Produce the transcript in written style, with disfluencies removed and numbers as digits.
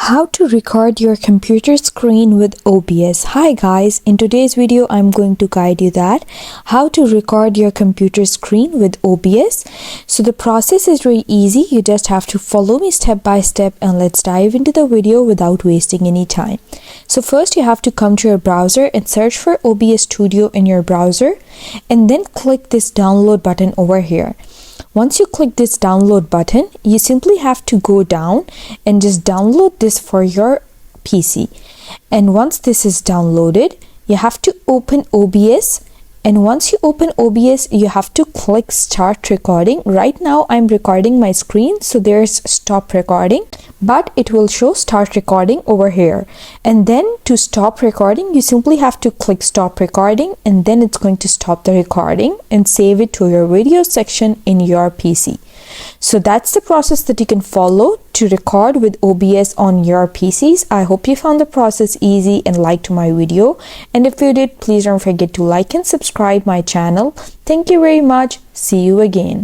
How to record your computer screen with OBS. Hi guys, in today's video I'm going to guide you that how to record your computer screen with OBS. So the process is very easy. You just have to follow me step by step and let's dive into the video without wasting any time. So first you have to come to your browser and search for OBS Studio in your browser and then click this download button over here. Once you click this download button, you simply have to go down and just download this for your PC. And once this is downloaded, you have to open OBS. And once you open OBS, you have to click start recording. Right now I'm recording my screen, so there's stop recording, but it will show start recording over here. And then to stop recording, you simply have to click stop recording and then it's going to stop the recording and save it to your video section in your PC. So that's the process that you can follow to record with OBS on your PCs. I hope you found the process easy and liked my video. And if you did, please don't forget to like and subscribe my channel. Thank you very much. See you again.